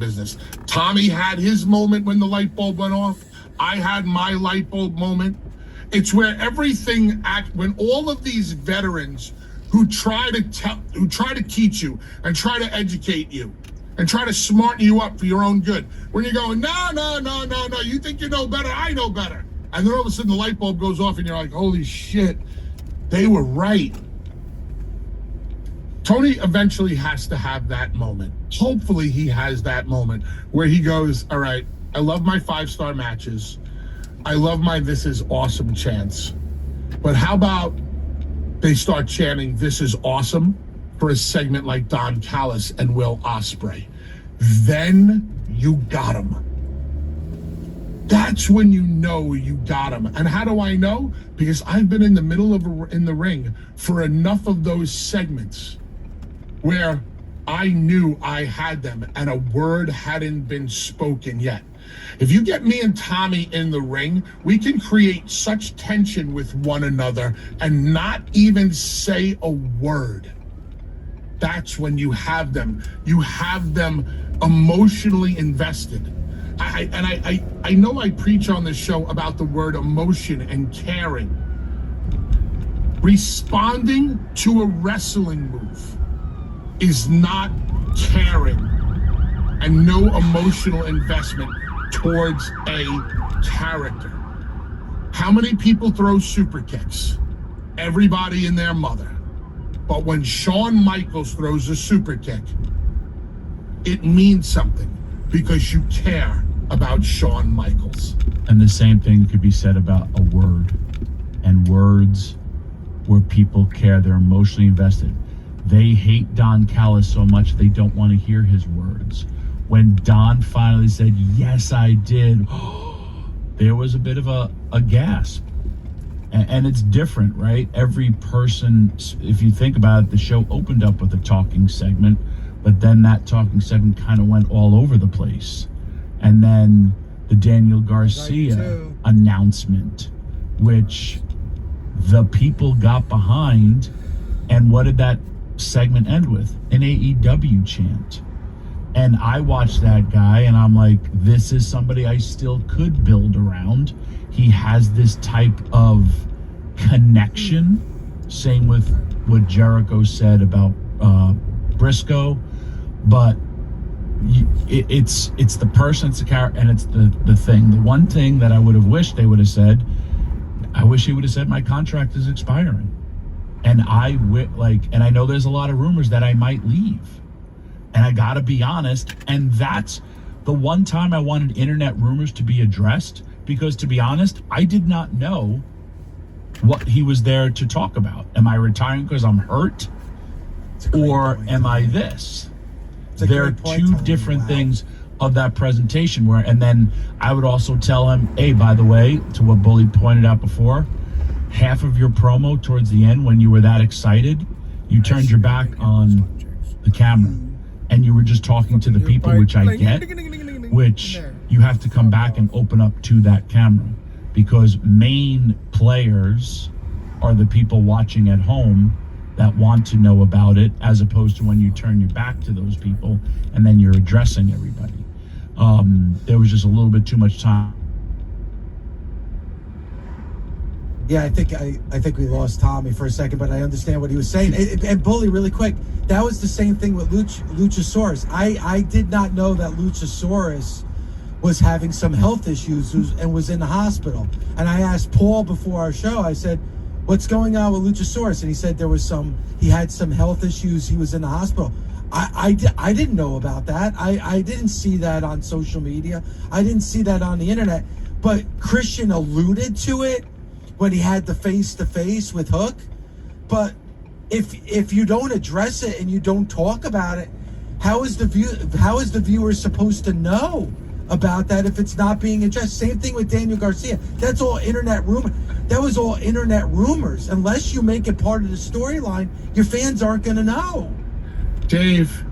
business. Tommy had his moment when the light bulb went off. I had my light bulb moment. It's where when all of these veterans who try to teach you and try to educate you and try to smarten you up for your own good, when you're going, no, you think you know better, I know better. And then all of a sudden the light bulb goes off and you're like, holy shit, they were right. Tony eventually has to have that moment. Hopefully he has that moment where he goes, all right, I love my 5-star matches. I love my "This is awesome" chants. But how about they start chanting "This is awesome" for a segment like Don Callis and Will Ospreay? Then you got him. That's when you know you got him. And how do I know? Because I've been in the middle of in the ring for enough of those segments where I knew I had them and a word hadn't been spoken yet. If you get me and Tommy in the ring, we can create such tension with one another and not even say a word. That's when you have them. You have them emotionally invested. I know I preach on this show about the word emotion and caring. Responding to a wrestling move is not caring and no emotional investment towards a character. How many people throw super kicks? Everybody and their mother. But when Shawn Michaels throws a super kick, it means something because you care about Shawn Michaels. And the same thing could be said about a word. And words where people care, they're emotionally invested. They hate Don Callis so much they don't want to hear his words. When Don finally said, yes, I did, there was a bit of a gasp. And it's different, right? Every person, if you think about it, the show opened up with a talking segment, but then that talking segment kind of went all over the place. And then the Daniel Garcia announcement, which the people got behind. And what did that segment end with? An AEW chant. And I watched that guy and I'm like, this is somebody I still could build around. He has this type of connection. Same with what Jericho said about Briscoe. But it's the person, it's the character, and it's the thing. The one thing that I would have wished they would have said, I wish he would have said my contract is expiring. And and I know there's a lot of rumors that I might leave. And I gotta be honest, and that's the one time I wanted internet rumors to be addressed, because to be honest, I did not know what he was there to talk about. Am I retiring because I'm hurt? Or am I this? There are two different things of that presentation and then I would also tell him, hey, by the way, to what Bully pointed out before, half of your promo towards the end when you were that excited, you turned your back on the camera and you were just talking to the people, which I get, which you have to come back and open up to that camera, because main players are the people watching at home that want to know about it, as opposed to when you turn your back to those people and then you're addressing everybody. There was just a little bit too much time. Yeah, I think we lost Tommy for a second, but I understand what he was saying. And Bully, really quick, that was the same thing with Luchasaurus. I did not know that Luchasaurus was having some health issues and was in the hospital. And I asked Paul before our show, I said, what's going on with Luchasaurus? And he said he had some health issues. He was in the hospital. I didn't know about that. I didn't see that on social media. I didn't see that on the internet. But Christian alluded to it when he had the face-to-face with Hook. But if you don't address it and you don't talk about it, how is the viewer supposed to know about that if it's not being addressed? Same thing with Daniel Garcia. That's all internet rumor. That was all internet rumors. Unless you make it part of the storyline, your fans aren't going to know. Dave,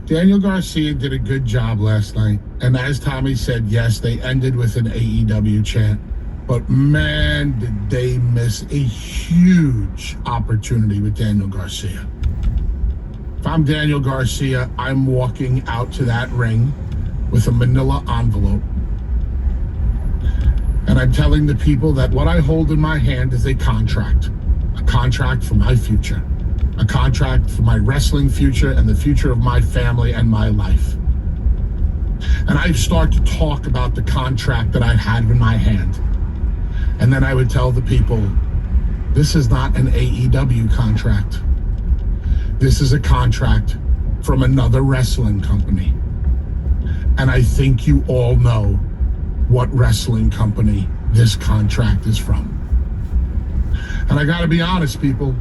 Daniel Garcia did a good job last night. And as Tommy said, yes, they ended with an AEW chant. But man, did they miss a huge opportunity with Daniel Garcia. If I'm Daniel Garcia, I'm walking out to that ring with a manila envelope. And I'm telling the people that what I hold in my hand is a contract for my future, a contract for my wrestling future and the future of my family and my life. And I start to talk about the contract that I had in my hand. And then I would tell the people, this is not an AEW contract. This is a contract from another wrestling company. And I think you all know what wrestling company this contract is from. And I gotta be honest, people,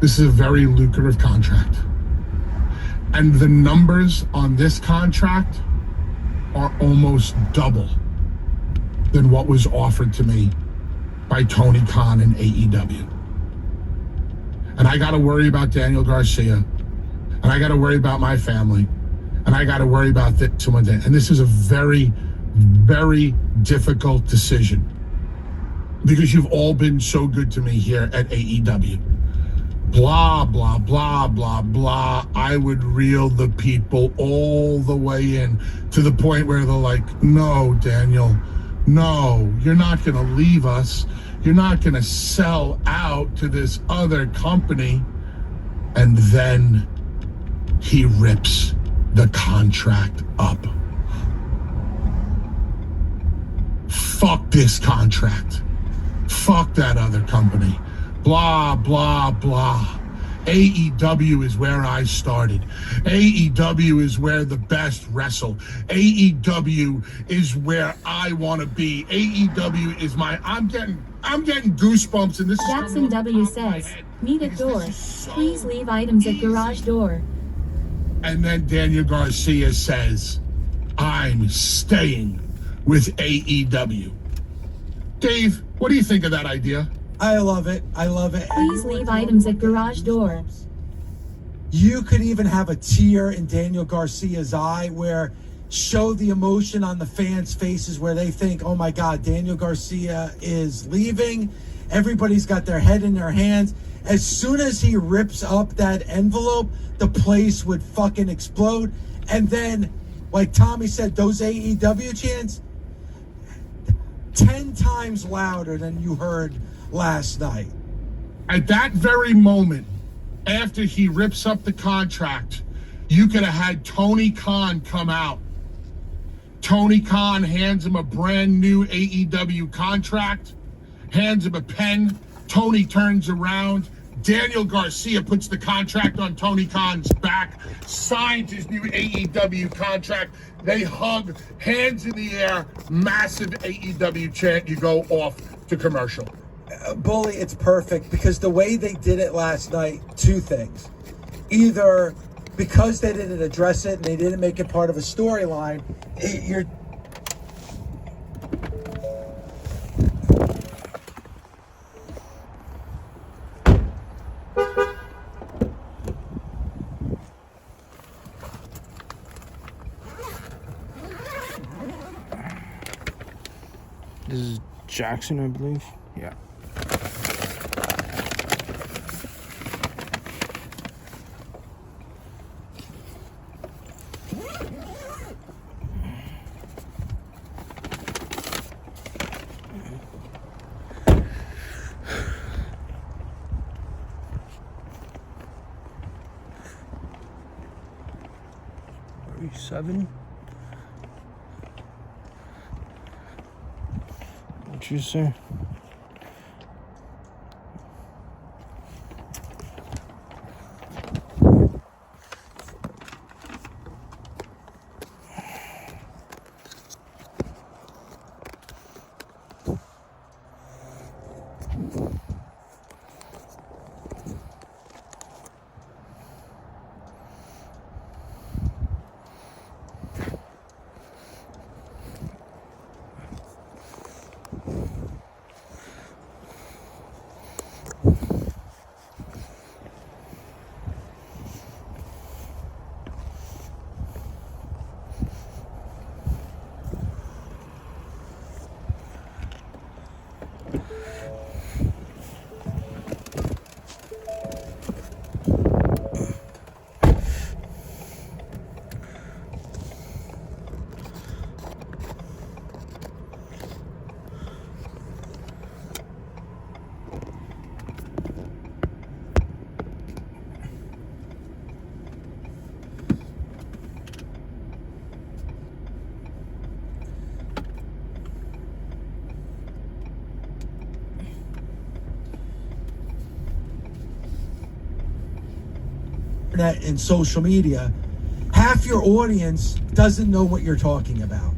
this is a very lucrative contract. And the numbers on this contract are almost double than what was offered to me by Tony Khan and AEW. And I got to worry about Daniel Garcia, and I got to worry about my family, and I got to worry about this one day. And this is a very, very difficult decision because you've all been so good to me here at AEW. Blah, blah, blah, blah, blah. I would reel the people all the way in to the point where they're like, no, Daniel, no, you're not going to leave us. You're not going to sell out to this other company. And then he rips the contract up. Fuck this contract. Fuck that other company. Blah, blah, blah. AEW is where I started. AEW is where the best wrestle. AEW is where I want to be. AEW is my, I'm getting goosebumps, and this is Jackson W says, meet at door. Please leave items at garage door. And then Daniel Garcia says, I'm staying with AEW. Dave, what do you think of that idea? I love it. I love it. Please leave items at garage door. You could even have a tear in Daniel Garcia's eye where show the emotion on the fans' faces where they think, oh my God, Daniel Garcia is leaving. Everybody's got their head in their hands. As soon as he rips up that envelope, the place would fucking explode. And then, like Tommy said, those AEW chants, 10 times louder than you heard last night. At that very moment, after he rips up the contract, you could have had Tony Khan come out. Tony Khan hands him a brand new AEW contract, hands him a pen. Tony turns around. Daniel Garcia puts the contract on Tony Khan's back, signs his new AEW contract. They hug, hands in the air, massive AEW chant. You go off to commercial. Bully, it's perfect because the way they did it last night, two things. Either because they didn't address it and they didn't make it part of a storyline, you're... This is Jackson, I believe. Yeah. Seven. What you say? internet and social media, half your audience doesn't know what you're talking about.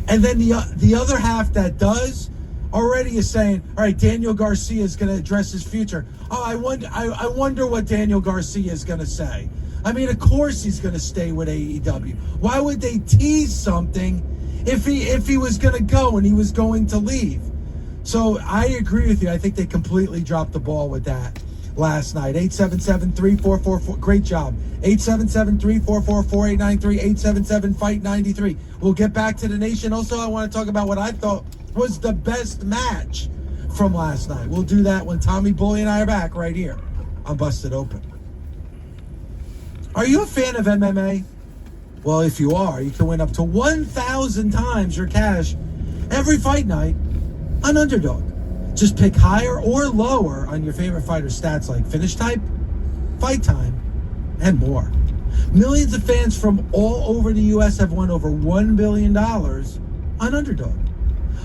And then the other half that does already is saying, all right, Daniel Garcia is going to address his future. Oh, I wonder what Daniel Garcia is going to say. I mean, of course he's going to stay with AEW. Why would they tease something if he was going to go and he was going to leave? So I agree with you. I think they completely dropped the ball with that last night. 877-3444. Great job. 877-344-4893. 877-FIGHT-93. We'll get back to the nation. Also, I want to talk about what I thought was the best match from last night. We'll do that when Tommy Bully and I are back right here on Busted Open. Are you a fan of MMA? Well, if you are, you can win up to 1,000 times your cash every fight night on Underdog. Just pick higher or lower on your favorite fighter's stats like finish type, fight time, and more. Millions of fans from all over the U.S. have won over $1 billion on Underdog.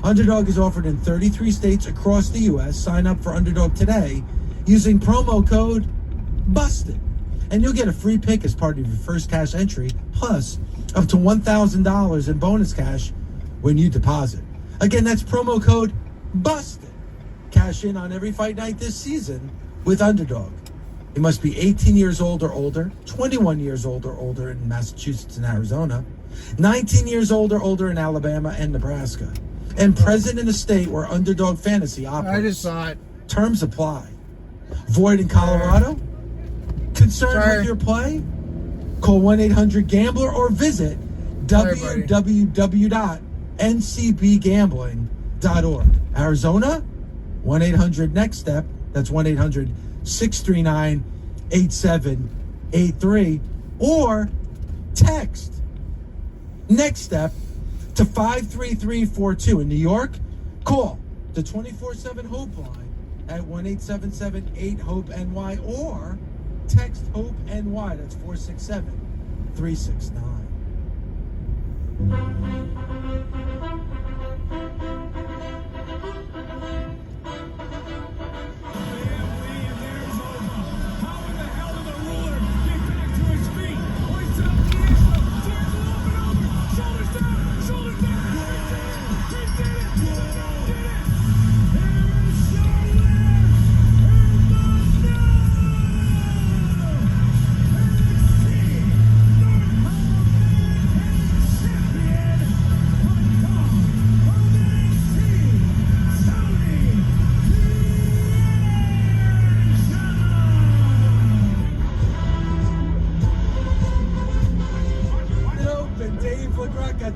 Underdog is offered in 33 states across the U.S. Sign up for Underdog today using promo code BUSTED. And you'll get a free pick as part of your first cash entry, plus up to $1,000 in bonus cash when you deposit. Again, that's promo code BUSTED. Cash in on every fight night this season with Underdog. You must be 18 years old or older, 21 years old or older in Massachusetts and Arizona, 19 years old or older in Alabama and Nebraska, and present in a state where Underdog Fantasy operates. I just saw it. Terms apply. Void in Colorado? Concerned with your play? Call 1-800-GAMBLER or visit www.ncbgambling.org. Arizona? 1-800-NEXT-STEP. That's 1-800-639-8783. Or text Next Step to 53342. In New York, call the 24/7 Hope line at 1-877-8-HOPE-NY or text HOPE-NY. That's 467-369.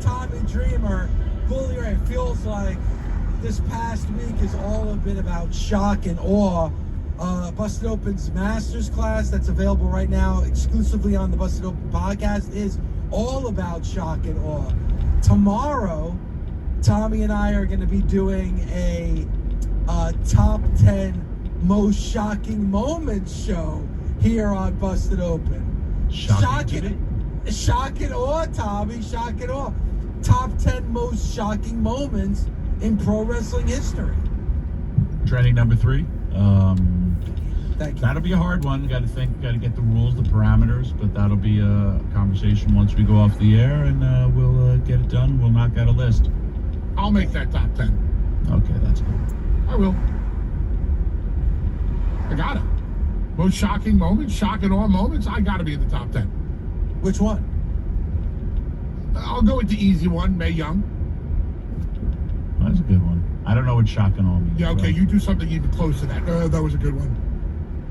Tommy Dreamer, Bully Ray. Feels like this past week has all been about shock and awe. Busted Open's Masters class that's available right now exclusively on the Busted Open podcast is all about shock and awe. Tomorrow, Tommy and I are going to be doing a top 10 most shocking moments show here on Busted Open. Shock and awe, Tommy. Shock and awe. Top 10 most shocking moments in pro wrestling history. Training number 3. Thank you. That'll be a hard one. Got to get the rules, the parameters, but that'll be a conversation once we go off the air, and we'll get it done. We'll knock out a list. I'll make that top 10. Okay, that's good. I will. I got it. Most shocking moments, shock and awe moments, I got to be in the top 10. Which one? I'll go with the easy one, Mae Young. That's a good one. I don't know what shock and awe means. Yeah, okay, bro. you do something even close to that. That was a good one.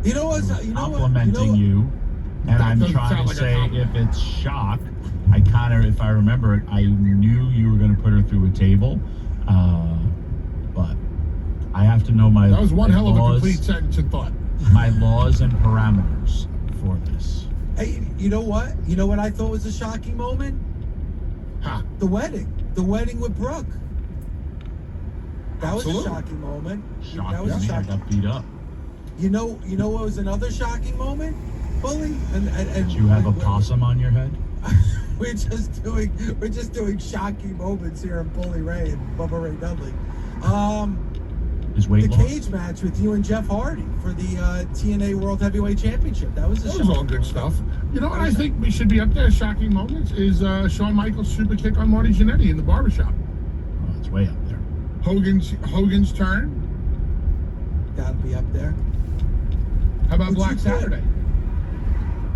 You know what? Complimenting you, and I'm doesn't trying sound to like a say compliment. if it's shock, I kind of, if I remember it, I knew you were going to put her through a table, but I have to know my That was one hell of a laws, complete sentence and thought. my laws and parameters for this. Hey, you know what? You know what I thought was a shocking moment? Huh. The wedding. The wedding with Brooke. That was Absolutely. a shocking moment. Shock That was a me, I shocking. got beat up. You know what was another shocking moment? Bully. And Did you have a possum on your head? We're just doing shocking moments here in Bully Ray and Bubba Ray Dudley. His weight The loss. cage match with you and Jeff Hardy for the TNA World Heavyweight Championship. That was a That was all good stuff. You know what I think we should be up there? Shocking moments is Shawn Michaels' super kick on Marty Jannetty in the barbershop. Oh, it's way up there. Hogan's turn. Gotta be up there. How about Would Black you put- Saturday?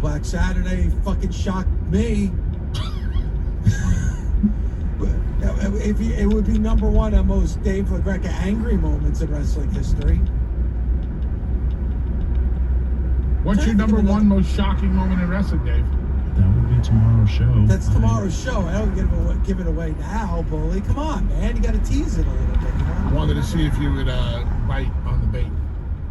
Black Saturday fucking shocked me. It would be number one on most Dave LaGreca angry moments in wrestling history. What's your number one most shocking moment in wrestling, Dave? That would be tomorrow's show. That's tomorrow's show. I don't give it away now, Bully. Come on, man. You got to tease it a little bit. You know? I wanted to see if you would bite on the bait.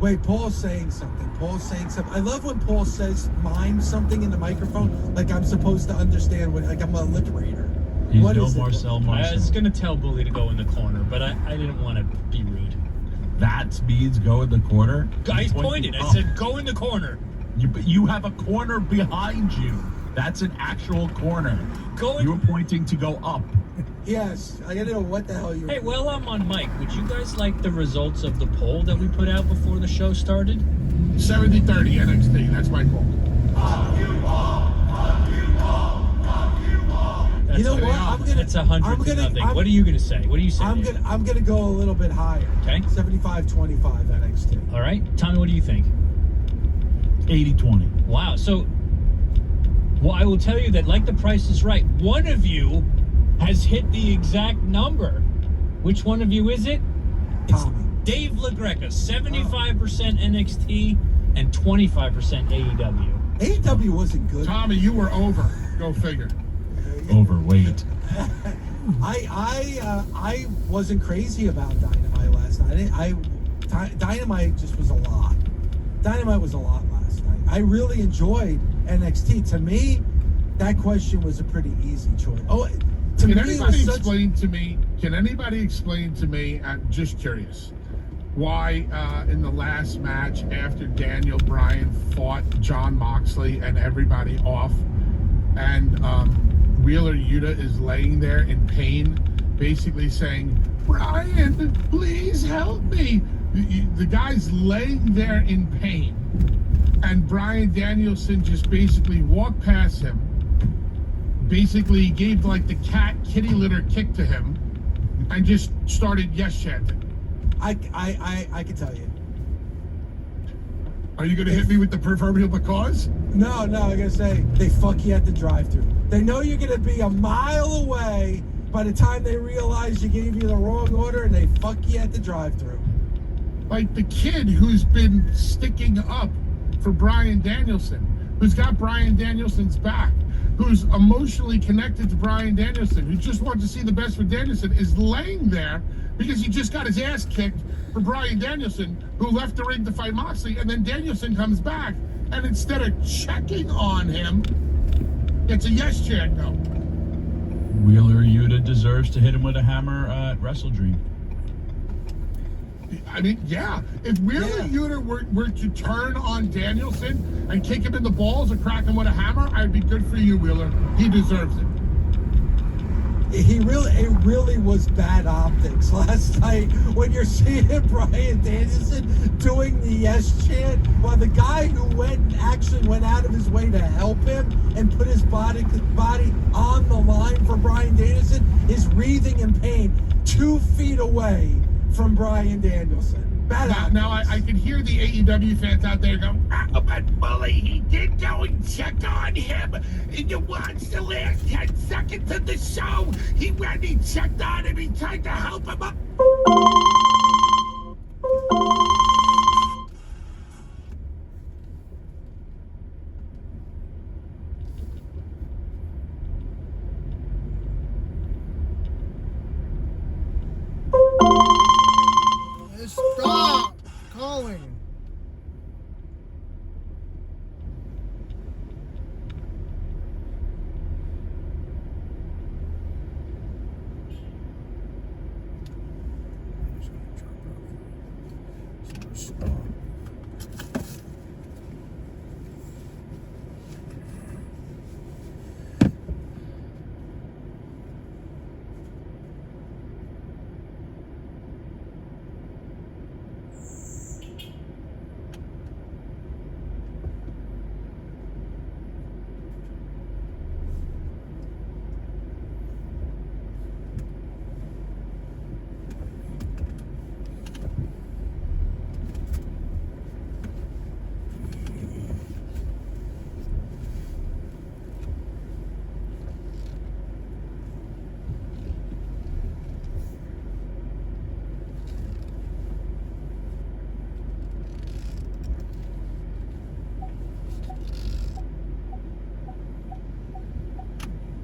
Wait, Paul's saying something. I love when Paul says mime something in the microphone, like I'm supposed to understand what, like I'm a lip reader. He's What no is it? Marcel I was Marcel. going to tell Bully to go in the corner, but I didn't want to be rude. That means go in the corner. Guys You're pointed. I up. said, go in the corner. You have a corner behind you. That's an actual corner. Go in. You were pointing to go up. Yes, I gotta know what the hell you. Hey, while I'm on mic, would you guys like the results of the poll that we put out before the show started? 70-30 NXT. That's my call. That's You know a- what? I'm gonna. That's 100 to nothing. What are you going to say? What do you say? I'm Dave? gonna go a little bit higher. Okay. 75-25 NXT. All right. Tommy, what do you think? 80-20. Wow. So, well, I will tell you that, like The Price is Right, one of you has hit the exact number. Which one of you is it? It's Tommy. Dave LaGreca, 75% NXT and 25% AEW. AEW wasn't good. Tommy, you were over. Go figure. Overweight. I wasn't crazy about Dynamite last night. Dynamite just was a lot. Dynamite was a lot last night. I really enjoyed NXT. To me, that question was a pretty easy choice. Oh, to Can me, it anybody was such. explain to me? Can anybody explain to me? I'm just curious. Why in the last match after Daniel Bryan fought John Moxley and everybody off, and Wheeler Yuta is laying there in pain, basically saying, "Bryan, please help me." The guy's laying there in pain, and Bryan Danielson just basically walked past him, basically gave like the cat kitty litter kick to him, and just started yes chanting. I can tell you. Are you going to hit me with the proverbial because? No, I gotta say, they fuck you at the drive-thru. They know you're gonna be a mile away by the time they realize you gave you the wrong order, and they fuck you at the drive-thru. Like the kid who's been sticking up for Bryan Danielson, who's got Bryan Danielson's back, who's emotionally connected to Bryan Danielson, who just wants to see the best for Danielson, is laying there because he just got his ass kicked for Bryan Danielson, who left the ring to fight Moxley, and then Danielson comes back, and instead of checking on him, it's a yes chant go. Wheeler Yuta deserves to hit him with a hammer at Wrestle Dream. I mean, yeah. If Wheeler Yuta were to turn on Danielson and kick him in the balls or crack him with a hammer, I'd be good for you, Wheeler. He deserves it. It really was bad optics last night when you're seeing Bryan Danielson doing the yes chant while the guy who actually went out of his way to help him and put his body on the line for Bryan Danielson is wreathing in pain 2 feet away from Bryan Danielson. Now I can hear the AEW fans out there go, "Oh, but Bully, he did go and check on him. And you watch the last 10 seconds of the show. He went, he checked on him, he tried to help him up." Stop calling.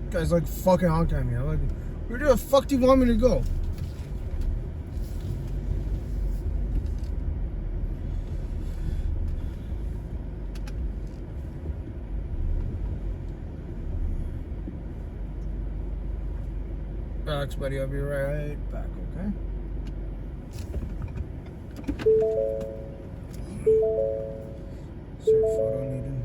Guy's like fucking honked at me. I'm like, where the fuck do you want me to go? Relax, buddy. I'll be right back, okay? Is there a photo needed?